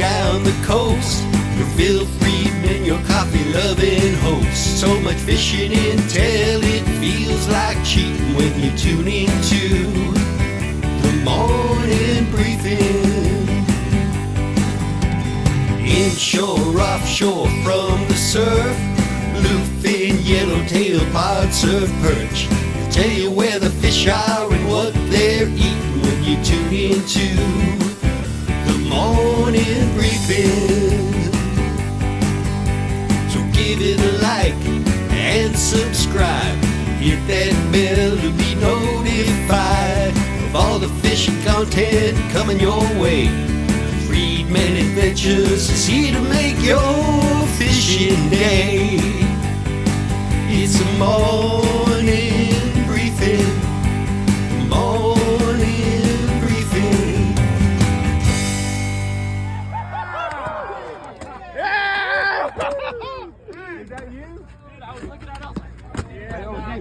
down the coast. Your Phil Friedman, your coffee-loving host. So much fishing intel, it feels like cheating when you tune into the morning briefing. Inshore, offshore, from the surf, bluefin, yellowtail, pod, surf, perch. They'll tell you where the fish are and what they're eating when you tune into the morning briefing. So give it a like and subscribe. Hit that bell to be notified of all the fishing content coming your way. Friedman Adventures is here to make your fishing day. It's a morning briefing. Morning briefing. Is that you? Dude, I was looking at us.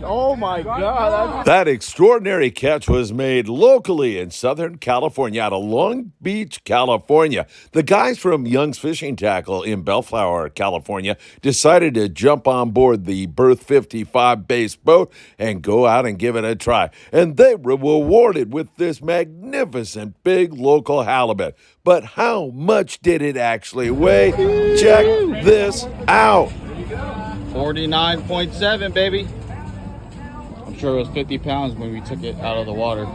Oh my God. That extraordinary catch was made locally in Southern California, out of Long Beach, California. The guys from Young's Fishing Tackle in Bellflower, California, decided to jump on board the Berth 55 base boat and go out and give it a try. And they were rewarded with this magnificent big local halibut. But how much did it actually weigh? Check this out. 49.7, baby. I'm sure it was 50 pounds when we took it out of the water.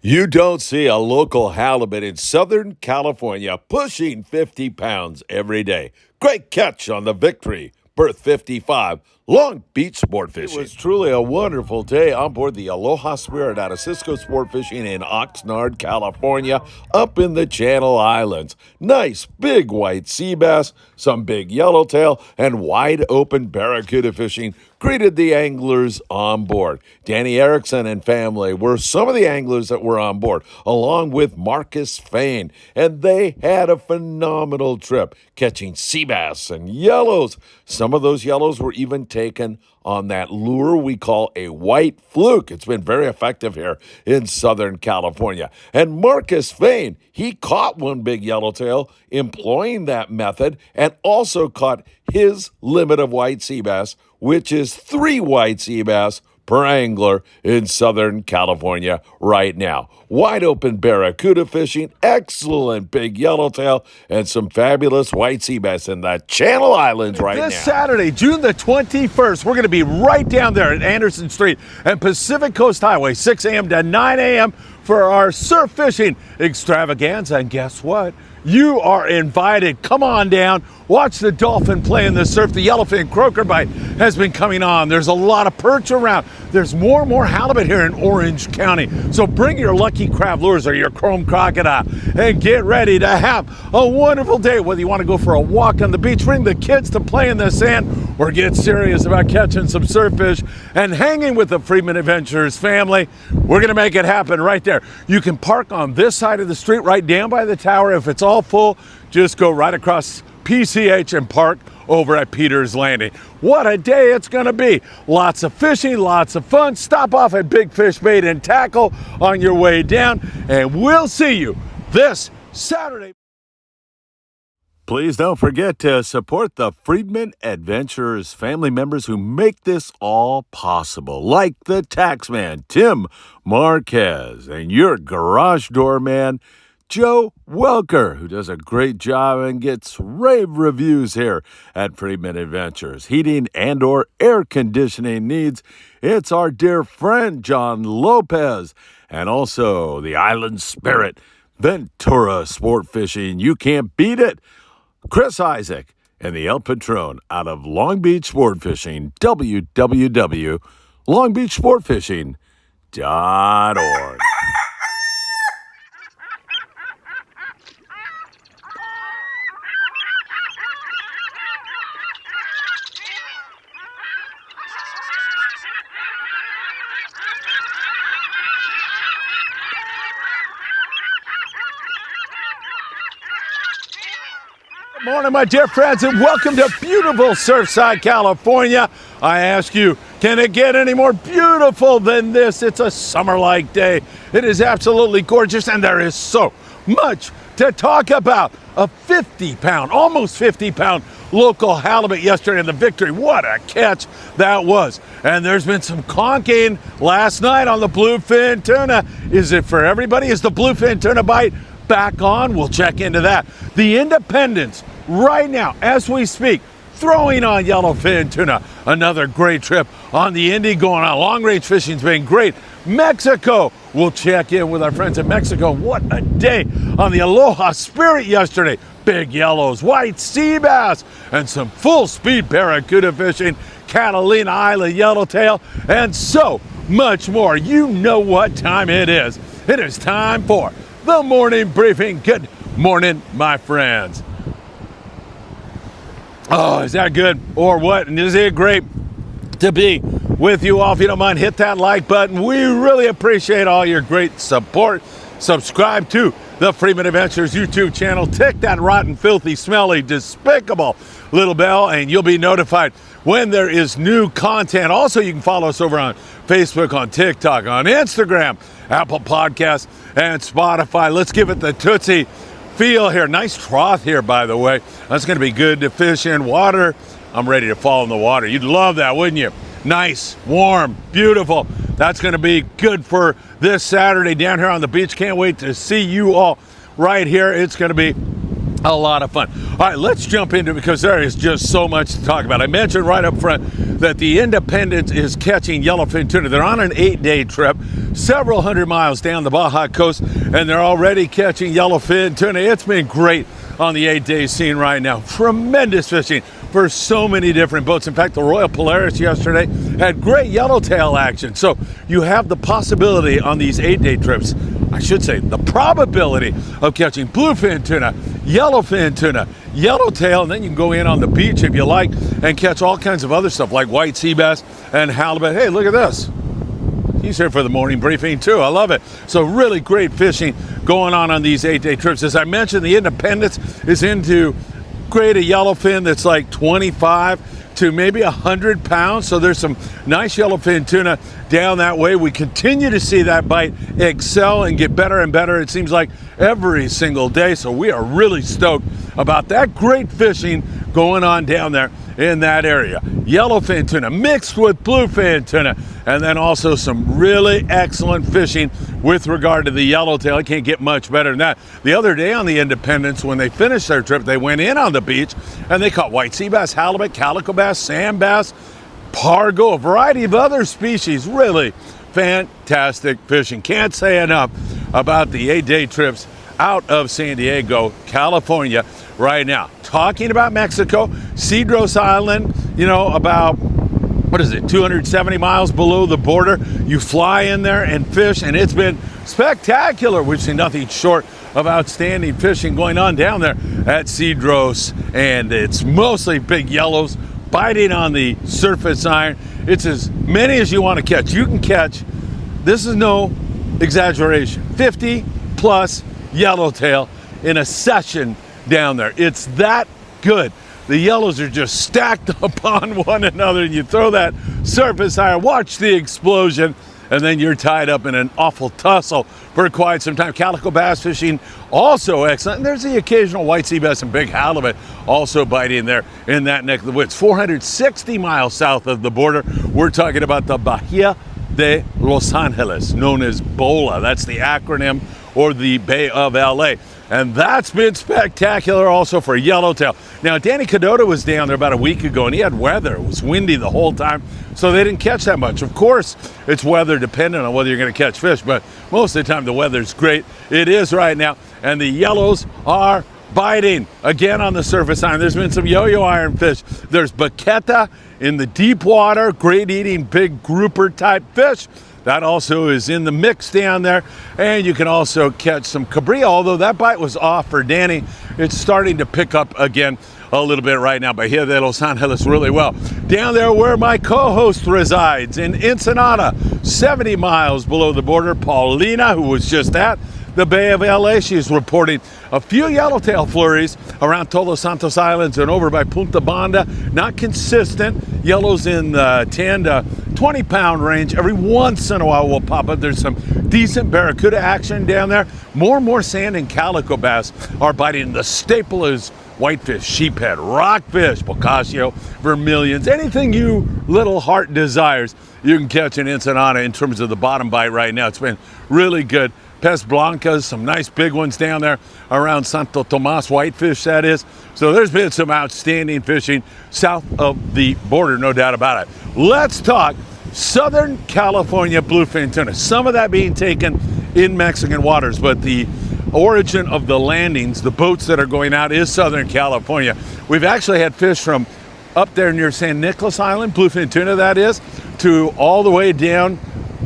You don't see a local halibut in Southern California pushing 50 pounds every day. Great catch on the Victory, Berth 55, Long Beach Sport Fishing. It was truly a wonderful day on board the Aloha Spirit out of Cisco Sport Fishing in Oxnard, California, up in the Channel Islands. Nice big white sea bass, some big yellowtail, and wide open barracuda fishing greeted the anglers on board. Danny Erickson and family were some of the anglers that were on board, along with Marcus Fain, and they had a phenomenal trip, catching sea bass and yellows. Some of those yellows were even taken on that lure we call a white fluke. It's been very effective here in Southern California. And Marcus Fain, he caught one big yellowtail employing that method and also caught his limit of white sea bass, which is 3 white sea bass per angler in Southern California right now. Wide open barracuda fishing, excellent big yellowtail, and some fabulous white sea bass in the Channel Islands right now. This Saturday, June the 21st, we're going to be right down there at Anderson Street and Pacific Coast Highway, 6 a.m. to 9 a.m. for our surf fishing extravaganza. And guess what? You are invited. Come on down. Watch the dolphin play in the surf. The yellowfin croaker bite has been coming on. There's a lot of perch around. There's more and more halibut here in Orange County. So bring your lucky crab lures or your chrome crocodile and get ready to have a wonderful day. Whether you want to go for a walk on the beach, bring the kids to play in the sand, or get serious about catching some surf fish and hanging with the Friedman Adventures family, we're going to make it happen right there. You can park on this side of the street right down by the tower. If it's all full, just go right across PCH and park over at Peter's Landing. What a day it's going to be. Lots of fishing, lots of fun. Stop off at Big Fish Bait and Tackle on your way down, and we'll see you this Saturday. Please don't forget to support the Friedman Adventures family members who make this all possible, like the taxman, Tim Marquez, and your garage door man, Joe Welker, who does a great job and gets rave reviews here at Friedman Adventures. Heating and or air conditioning needs, it's our dear friend John Lopez, and also the Island Spirit, Ventura Sport Fishing. You can't beat it. Chris Isaac and the El Patron out of Long Beach Sport Fishing, www.longbeachsportfishing.org. Good morning, my dear friends, and welcome to beautiful Surfside, California. I ask you, can it get any more beautiful than this? It's a summer-like day. It is absolutely gorgeous, and there is so much to talk about. a 50-pound, almost 50-pound local halibut yesterday in the Victory. What a catch that was. And there's been some conking last night on the bluefin tuna. Is it for everybody? Is the bluefin tuna bite back on? We'll check into that. The Independence right now, as we speak, throwing on yellowfin tuna. Another great trip on the Indy going on. Long-range fishing's been great. Mexico, we'll check in with our friends in Mexico. What a day on the Aloha Spirit yesterday. Big yellows, white sea bass, and some full-speed barracuda fishing. Catalina Island yellowtail, and so much more. You know what time it is. It is time for the morning briefing. Good morning, my friends. Oh, is that good or what? And is it great to be with you all? If you don't mind, hit that like button. We really appreciate all your great support. Subscribe to the Freeman Adventures YouTube channel. Tick that rotten, filthy, smelly, despicable little bell, and you'll be notified when there is new content. Also, you can follow us over on Facebook, on TikTok, on Instagram, Apple Podcasts, and Spotify. Let's give it the Tootsie feel here. Nice trough here, by the way. That's going to be good to fish in water. I'm ready to fall in the water. You'd love that, wouldn't you? Nice, warm, beautiful. That's going to be good for this Saturday down here on the beach. Can't wait to see you all right here. It's going to be a lot of fun. All right, let's jump into it because there is just so much to talk about. I mentioned right up front that the Independence is catching yellowfin tuna. They're on an 8-day trip, several hundred miles down the Baja coast, and they're already catching yellowfin tuna. It's been great on the 8-day scene right now. Tremendous fishing for so many different boats. In fact, the Royal Polaris yesterday had great yellowtail action. So you have the possibility on these 8-day trips, I should say, the probability of catching bluefin tuna, yellowfin tuna, yellowtail, and then you can go in on the beach if you like and catch all kinds of other stuff like white sea bass and halibut. Hey, look at this. He's here for the morning briefing too. I love it. So really great fishing going on these 8-day trips. As I mentioned, the Independence is into grade a yellowfin that's like 25 to maybe 100 pounds. So there's some nice yellowfin tuna down that way. We continue to see that bite excel and get better and better. It seems like every single day. So we are really stoked about that great fishing going on down there in that area. Yellowfin tuna mixed with bluefin tuna, and then also some really excellent fishing with regard to the yellowtail. It can't get much better than that. The other day on the Independence, when they finished their trip, they went in on the beach and they caught white sea bass, halibut, calico bass, sand bass, pargo, a variety of other species. Really fantastic fishing. Can't say enough about the 8-day trips out of San Diego, California right now. Talking about Mexico, Cedros Island, about, 270 miles below the border. You fly in there and fish, and it's been spectacular. We've seen nothing short of outstanding fishing going on down there at Cedros, and it's mostly big yellows biting on the surface iron. It's as many as you want to catch. You can catch, this is no exaggeration, 50 plus yellowtail in a session down there. It's that good. The yellows are just stacked upon one another, and you throw that surface iron, watch the explosion, and then you're tied up in an awful tussle for quite some time. Calico bass fishing also excellent. And there's the occasional white sea bass and big halibut also biting there in that neck of the woods. 460 miles south of the border, we're talking about the Bahia de Los Angeles, known as BOLA. That's the acronym, or the Bay of LA. And that's been spectacular also for yellowtail. Now, Danny Cadota was down there about a week ago, and he had weather. It was windy the whole time, so they didn't catch that much. Of course, it's weather dependent on whether you're going to catch fish, but most of the time the weather's great. It is right now, and the yellows are biting again on the surface iron. There's been some yo-yo iron fish. There's baqueta in the deep water, great eating big grouper type fish. That also is in the mix down there. And you can also catch some cabria, although that bite was off for Danny. It's starting to pick up again a little bit right now. Bahia de Los Angeles really well. Down there where my co-host resides in Ensenada, 70 miles below the border, Paulina, who was just at the Bay of LA, she's reporting a few yellowtail flurries around Todos Santos Islands and over by Punta Banda. Not consistent. Yellows in the 10 to 20 pound range. Every once in a while will pop up. There's some decent barracuda action down there. More and more sand and calico bass are biting. The staple is whitefish, sheephead, rockfish, bocaccio, vermilions, anything you little heart desires, you can catch in Ensenada in terms of the bottom bite right now. It's been really good. Pez blancas, some nice big ones down there around Santo Tomas, whitefish that is. So there's been some outstanding fishing south of the border, no doubt about it. Let's talk Southern California bluefin tuna. Some of that being taken in Mexican waters, but the origin of the landings, the boats that are going out, is Southern California. We've actually had fish from up there near San Nicolas Island, bluefin tuna that is, to all the way down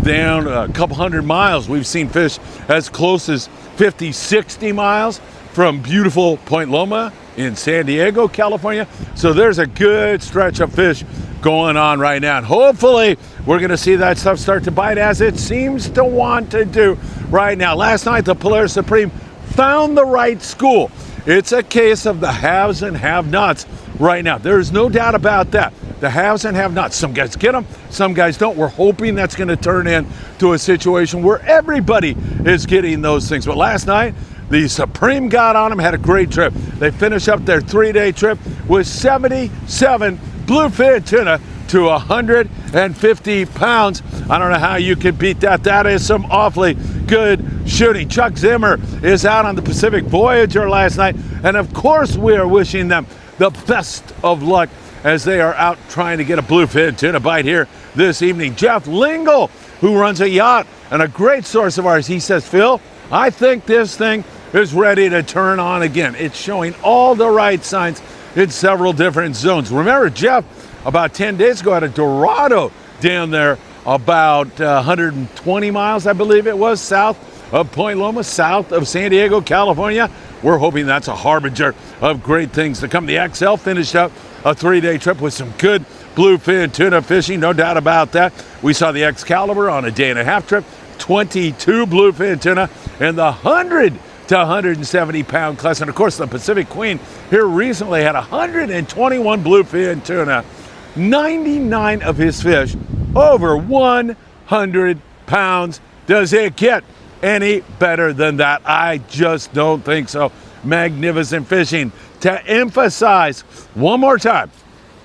a couple hundred miles. We've seen fish as close as 50, 60 miles from beautiful Point Loma in San Diego, California. So there's a good stretch of fish going on right now. And hopefully we're going to see that stuff start to bite, as it seems to want to do right now. Last night, the Polaris Supreme found the right school. It's a case of the haves and have-nots right now. There's no doubt about that. The haves and have-nots. Some guys get them, some guys don't. We're hoping that's going to turn into a situation where everybody is getting those things. But last night, the Supreme got on them, had a great trip. They finished up their 3-day trip with 77 bluefin tuna to 150 pounds. I don't know how you can beat that. That is some awfully good shooting. Chuck Zimmer is out on the Pacific Voyager last night, and of course we are wishing them the best of luck as they are out trying to get a bluefin tuna bite here this evening. Jeff Lingle, who runs a yacht and a great source of ours, he says, Phil, I think this thing is ready to turn on again. It's showing all the right signs in several different zones. Remember, Jeff, about 10 days ago, had a Dorado down there about 120 miles, I believe it was, south of Point Loma, south of San Diego, California. We're hoping that's a harbinger of great things to come. The XL finished up a 3-day trip with some good bluefin tuna fishing, no doubt about that. We saw the Excalibur on a 1.5-day trip, 22 bluefin tuna in the 100 to 170 pound class. And of course, the Pacific Queen here recently had 121 bluefin tuna, 99 of his fish over 100 pounds. Does it get any better than that? I just don't think so. Magnificent fishing. To emphasize one more time,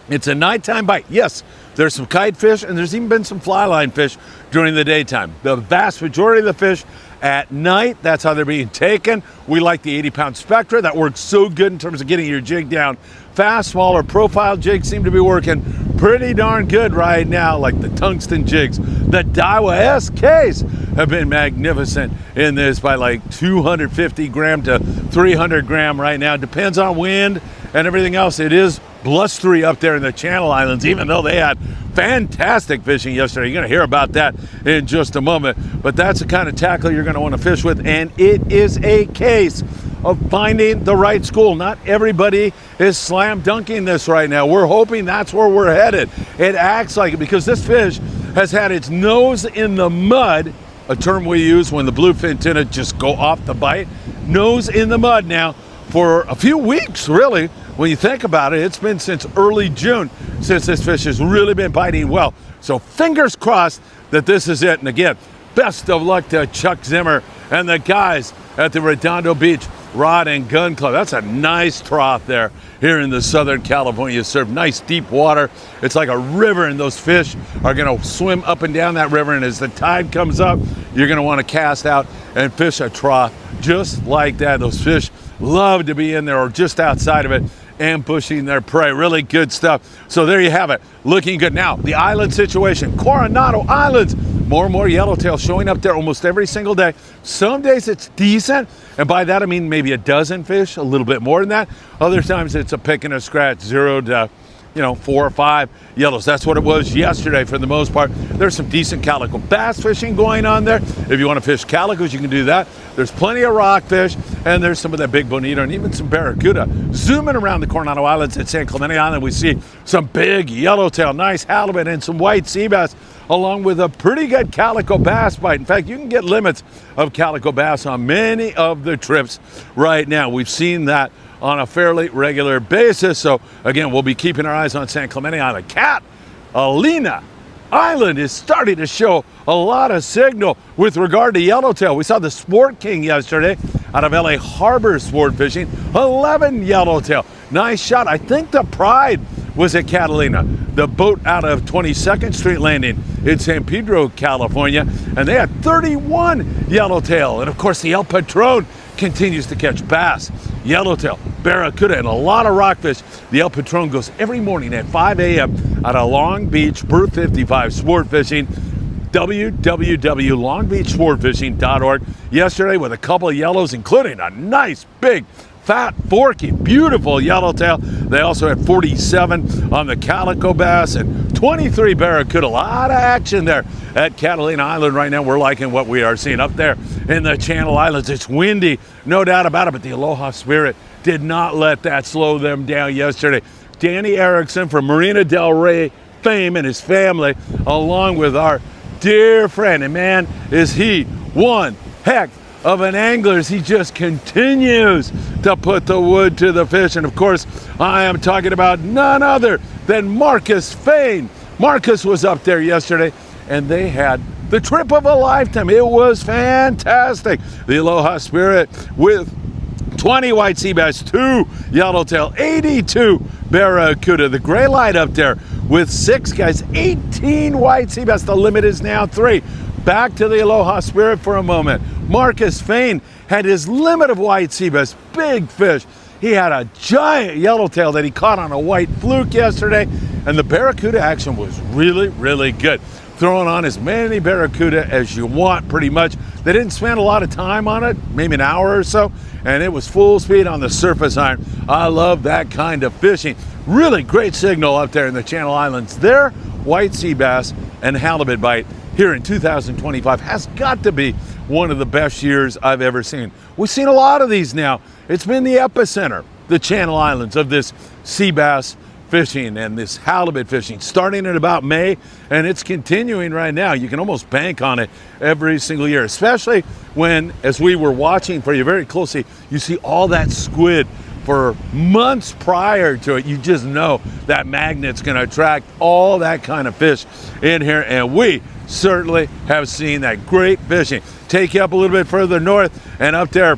it's a nighttime bite. Yes, there's some kite fish, and there's even been some fly line fish during the daytime. The vast majority of the fish at night, that's how they're being taken. We like the 80-pound Spectra. That works so good in terms of getting your jig down fast. Smaller profile jigs seem to be working pretty darn good right now, like the tungsten jigs. The Daiwa SKs have been magnificent in this by like 250 gram to 300 gram right now. Depends on wind and everything else. It is blustery up there in the Channel Islands, even though they had fantastic fishing yesterday. You're going to hear about that in just a moment. But that's the kind of tackle you're going to want to fish with, and it is a case of finding the right school. Not everybody is slam dunking this right now. We're hoping that's where we're headed. It acts like it because this fish has had its nose in the mud, a term we use when the bluefin tuna just go off the bite. Nose in the mud now for a few weeks, really. When you think about it, it's been since early June since this fish has really been biting well. So fingers crossed that this is it. And again, best of luck to Chuck Zimmer and the guys at the Redondo Beach Rod and Gun Club. That's a nice trough there here in the Southern California Surf. Nice deep water. It's like a river, and those fish are going to swim up and down that river. And as the tide comes up, you're going to want to cast out and fish a trough just like that. Those fish love to be in there or just outside of it, ambushing their prey. Really good stuff. So there you have it. Looking good. Now, the island situation. Coronado Islands. More and more yellowtail showing up there almost every single day. Some days it's decent, and by that I mean maybe a dozen fish, a little bit more than that. Other times it's a pick and a scratch, 0 to 4 or 5 yellows. That's what it was yesterday for the most part. There's some decent calico bass fishing going on there. If you want to fish calicos, you can do that. There's plenty of rockfish, and there's some of that big bonito and even some barracuda. Zooming around the Coronado Islands at San Clemente Island, we see some big yellowtail, nice halibut, and some white sea bass, along with a pretty good calico bass bite. In fact, you can get limits of calico bass on many of the trips right now. We've seen that on a fairly regular basis. So again, we'll be keeping our eyes on San Clemente Island. Catalina Island is starting to show a lot of signal with regard to yellowtail. We saw the Sport King yesterday out of LA Harbor Sport Fishing, 11 yellowtail. Nice shot. I think the Pride was at Catalina, the boat out of 22nd Street Landing in San Pedro, California, and they had 31 yellowtail. And of course, the El Patron continues to catch bass, yellowtail, barracuda, and a lot of rockfish. The El Patron goes every morning at 5 a.m. out of Long Beach Berth 55 Sport Fishing, www.longbeachsportfishing.org. Yesterday with a couple of yellows, including a nice big fat, forky, beautiful yellowtail. They also had 47 on the calico bass and 23 barracuda. A lot of action there at Catalina Island right now. We're liking what we are seeing up there in the Channel Islands. It's windy, no doubt about it, but the Aloha Spirit did not let that slow them down yesterday. Danny Erickson from Marina Del Rey fame and his family, along with our dear friend, and man, is he one heck of an angler as he just continues to put the wood to the fish. And of course, I am talking about none other than Marcus Fain. Marcus was up there yesterday and they had the trip of a lifetime. It was fantastic. The Aloha Spirit with 20 white sea bass, 2 yellowtail, 82 barracuda. The gray light up there with 6 guys, 18 white sea bass. The limit is now 3. Back to the Aloha Spirit for a moment. Marcus Fain had his limit of white sea bass, big fish. He had a giant yellowtail that he caught on a white fluke yesterday, and the barracuda action was really, really good. Throwing on as many barracuda as you want, pretty much. They didn't spend a lot of time on it, maybe an hour or so, and it was full speed on the surface iron. I love that kind of fishing. Really great signal up there in the Channel Islands. Their white sea bass and halibut bite here in 2025 has got to be one of the best years I've ever seen. We've seen a lot of these now. It's been the epicenter, the Channel Islands, of this sea bass fishing and this halibut fishing, starting in about May, and it's continuing right now. You can almost bank on it every single year, especially when, as we were watching for you very closely, you see all that squid for months prior to it. You just know that magnet's going to attract all that kind of fish in here, and we certainly have seen that great fishing. Take you up a little bit further north and up there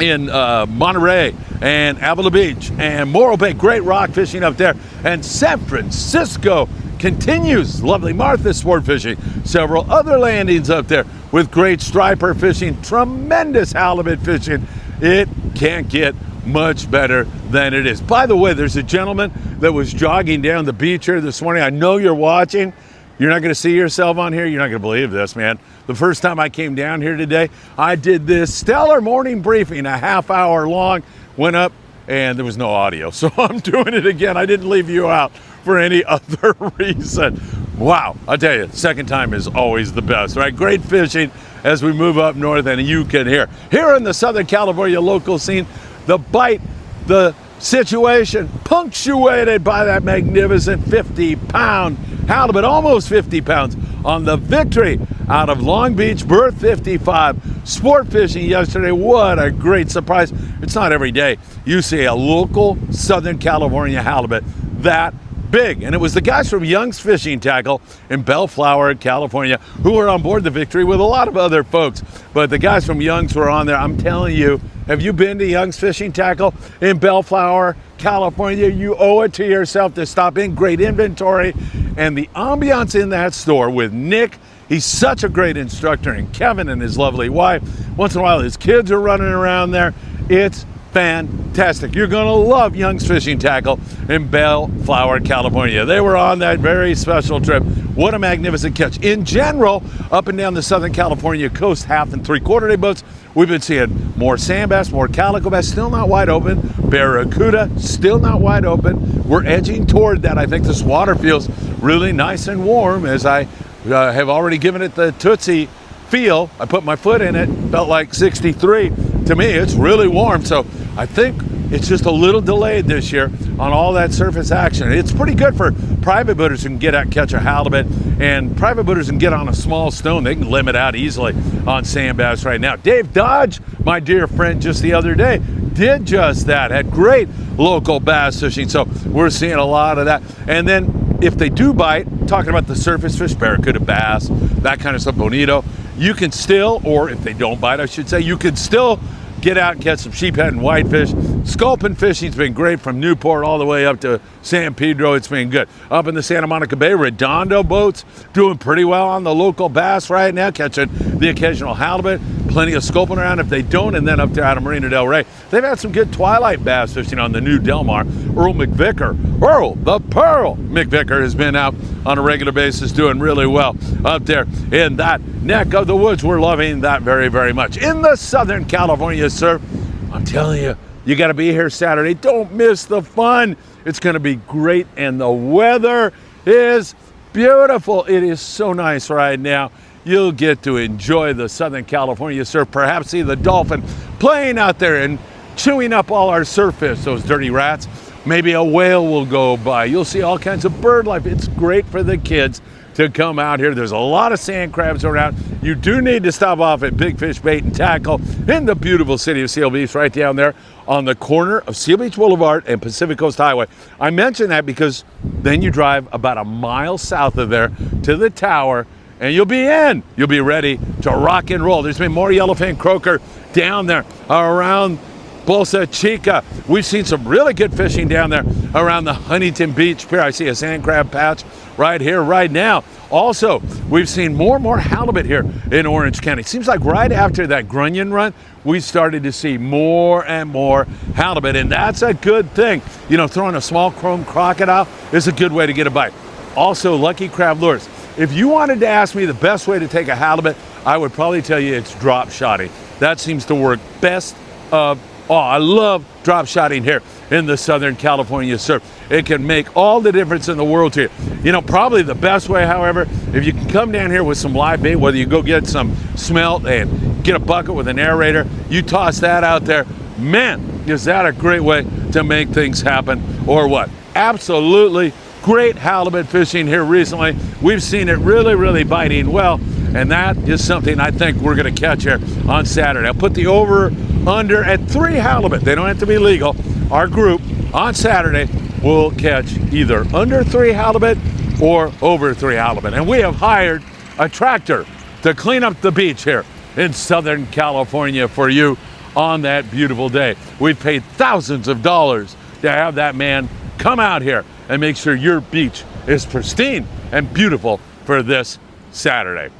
in Monterey and Avila Beach and Morro Bay, great rock fishing up there. And San Francisco continues, lovely Martha sport fishing. Several other landings up there with great striper fishing, tremendous halibut fishing. It can't get much better than it is. By the way, there's a gentleman that was jogging down the beach here this morning. I know you're watching. You're not going to see yourself on here. You're not going to believe this, man. The first time I came down here today, I did this stellar morning briefing, a half hour long, went up and there was no audio. So I'm doing it again. I didn't leave you out for any other reason. Wow, I tell you, second time is always the best, right? Great fishing as we move up north, and you can hear. Here in the Southern California local scene, the bite, the situation punctuated by that magnificent 50-pound halibut, almost 50 pounds, on the Victory out of Long Beach Berth 55 sport fishing yesterday. What a great surprise. It's not every day you see a local Southern California halibut that big. And it was the guys from Young's Fishing Tackle in Bellflower, California, who were on board the Victory with a lot of other folks. But the guys from Young's were on there. I'm telling you, have you been to Young's Fishing Tackle in Bellflower, California? You owe it to yourself to stop in. Great inventory. And the ambiance in that store with Nick, he's such a great instructor, and Kevin and his lovely wife. Once in a while, his kids are running around there. It's fantastic. You're going to love Young's Fishing Tackle in Bellflower, California. They were on that very special trip. What a magnificent catch. In general, up and down the Southern California coast, 1/2 and 3/4 day boats, we've been seeing more sand bass, more calico bass, still not wide open. Barracuda, still not wide open. We're edging toward that. I think this water feels really nice and warm, as I have already given it the Tootsie feel. I put my foot in it, felt like 63. To me, it's really warm, so I think it's just a little delayed this year on all that surface action. It's pretty good for private boaters who can get out, catch a halibut, and private boaters can get on a small stone. They can limit out easily on sand bass right now. Dave Dodge, my dear friend, just the other day, did just that, had great local bass fishing. So we're seeing a lot of that. And then if they do bite, talking about the surface fish, barracuda, bass, that kind of stuff, bonito, you can still, or if they don't bite, I should say, you can still get out and catch some sheephead and whitefish. Sculpin fishing's been great from Newport all the way up to San Pedro. It's been good. Up in the Santa Monica Bay, Redondo boats doing pretty well on the local bass right now, catching the occasional halibut. Plenty of sculpin around if they don't. And then up there out of Marina Del Rey, they've had some good twilight bass fishing on the new Del Mar. Earl the Pearl McVicker has been out on a regular basis doing really well up there in that neck of the woods. We're loving that very, very much. In the Southern California surf, I'm telling you, you got to be here Saturday. Don't miss the fun. It's going to be great, and the weather is beautiful. It is so nice right now. You'll get to enjoy the Southern California surf, perhaps see the dolphin playing out there and chewing up all our surf fish, those dirty rats. Maybe a whale will go by. You'll see all kinds of bird life. It's great for the kids to come out here. There's a lot of sand crabs around. You do need to stop off at Big Fish Bait and Tackle in the beautiful city of Seal Beach, right down there on the corner of Seal Beach Boulevard and Pacific Coast Highway. I mention that because then you drive about a mile south of there to the tower, and you'll be in. You'll be ready to rock and roll. There's been more yellowfin croaker down there around Bolsa Chica. We've seen some really good fishing down there around the Huntington Beach Pier. I see a sand crab patch right here, right now. Also, we've seen more and more halibut here in Orange County. Seems like right after that grunion run, we started to see more and more halibut, and that's a good thing. You know, throwing a small chrome crocodile is a good way to get a bite. Also, Lucky Crab Lures. If you wanted to ask me the best way to take a halibut, I would probably tell you it's drop shotting. That seems to work best of all. I love drop shotting here in the Southern California surf. It can make all the difference in the world to you. You know, probably the best way, however, if you can come down here with some live bait, whether you go get some smelt and get a bucket with an aerator, you toss that out there, man, is that a great way to make things happen or what? Absolutely great halibut fishing here recently. We've seen it really, really biting well, and that is something I think we're going to catch here on Saturday. I'll put the over under at 3 halibut. They don't have to be legal. Our group on Saturday will catch either under 3 halibut or over 3 halibut. And we have hired a tractor to clean up the beach here in Southern California for you on that beautiful day. We've paid thousands of dollars to have that man come out here and make sure your beach is pristine and beautiful for this Saturday.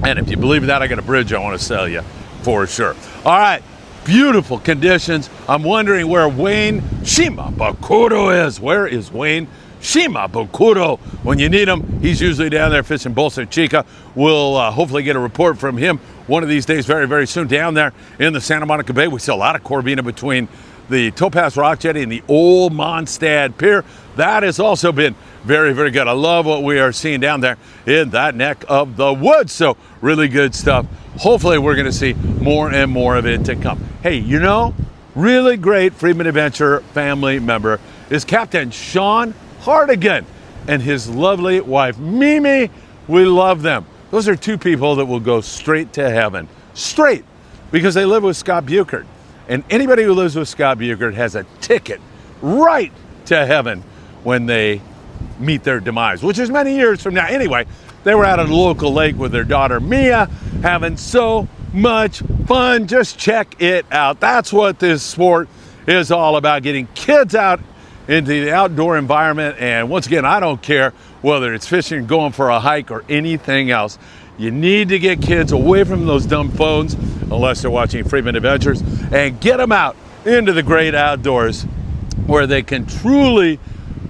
And if you believe that, I got a bridge I want to sell you for sure. All right, beautiful conditions. I'm wondering where Wayne Shimabukuro is. Where is Wayne Shimabukuro? When you need him, he's usually down there fishing Bolsa Chica. We'll hopefully get a report from him one of these days very, very soon down there in the Santa Monica Bay. We see a lot of corvina between the Topaz Rock Jetty and the old Mondstadt Pier. That has also been very, very good. I love what we are seeing down there in that neck of the woods. So really good stuff. Hopefully we're going to see more and more of it to come. Hey, you know, really great Freedman Adventure family member is Captain Sean Hardigan and his lovely wife, Mimi. We love them. Those are 2 people that will go straight to heaven. Straight, because they live with Scott Buchert. And anybody who lives with Scott Buchert has a ticket right to heaven when they meet their demise, which is many years from now. Anyway, they were out at a local lake with their daughter Mia, having so much fun. Just check it out. That's what this sport is all about, getting kids out into the outdoor environment. And once again, I don't care whether it's fishing, going for a hike, or anything else. You need to get kids away from those dumb phones, unless they're watching Freedman Adventures, and get them out into the great outdoors where they can truly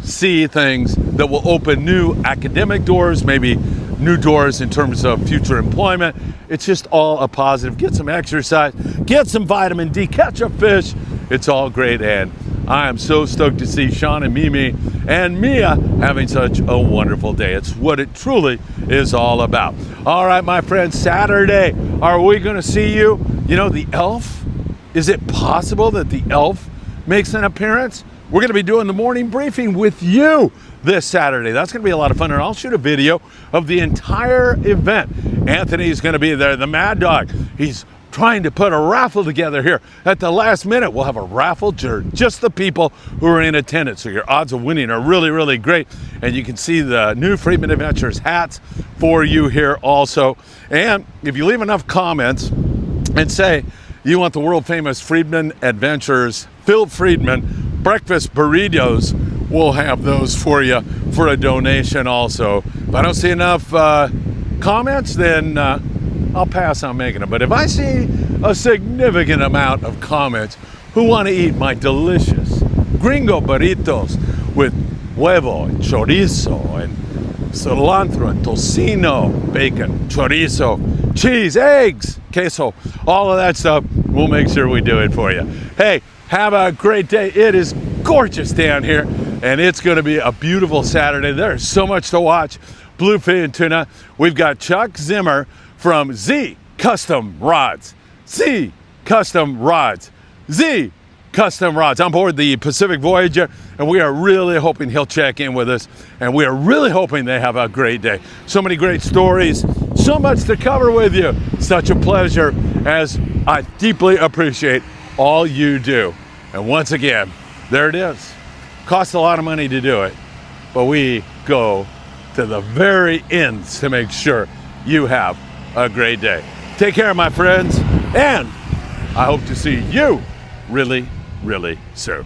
see things that will open new academic doors, maybe new doors in terms of future employment. It's just all a positive. Get some exercise, get some vitamin D, catch a fish. It's all great, and I am so stoked to see Sean and Mimi and Mia having such a wonderful day. It's what it truly is all about. All right, my friends, Saturday, are we going to see you? You know, the elf? Is it possible that the elf makes an appearance? We're going to be doing the morning briefing with you this Saturday. That's going to be a lot of fun, and I'll shoot a video of the entire event. Anthony's going to be there, the Mad Dog. He's trying to put a raffle together here at the last minute. We'll have a raffle for just the people who are in attendance. So your odds of winning are really, really great. And you can see the new Friedman Adventures hats for you here also. And if you leave enough comments and say you want the world famous Friedman Adventures Phil Friedman breakfast burritos, we'll have those for you for a donation also. If I don't see enough comments, then I'll pass on making them. But if I see a significant amount of comments who want to eat my delicious gringo burritos with huevo and chorizo and cilantro and tocino, bacon, chorizo, cheese, eggs, queso, all of that stuff, we'll make sure we do it for you. Hey, have a great day. It is gorgeous down here, and it's going to be a beautiful Saturday. There's so much to watch. Bluefin tuna. We've got Chuck Zimmer from Z Custom Rods. Z Custom Rods. Z Custom Rods on board the Pacific Voyager, and we are really hoping he'll check in with us, and we are really hoping they have a great day. So many great stories, so much to cover with you. Such a pleasure, as I deeply appreciate all you do. And once again, there it is. Costs a lot of money to do it, but we go to the very ends to make sure you have a great day. Take care, my friends, and I hope to see you really, really soon.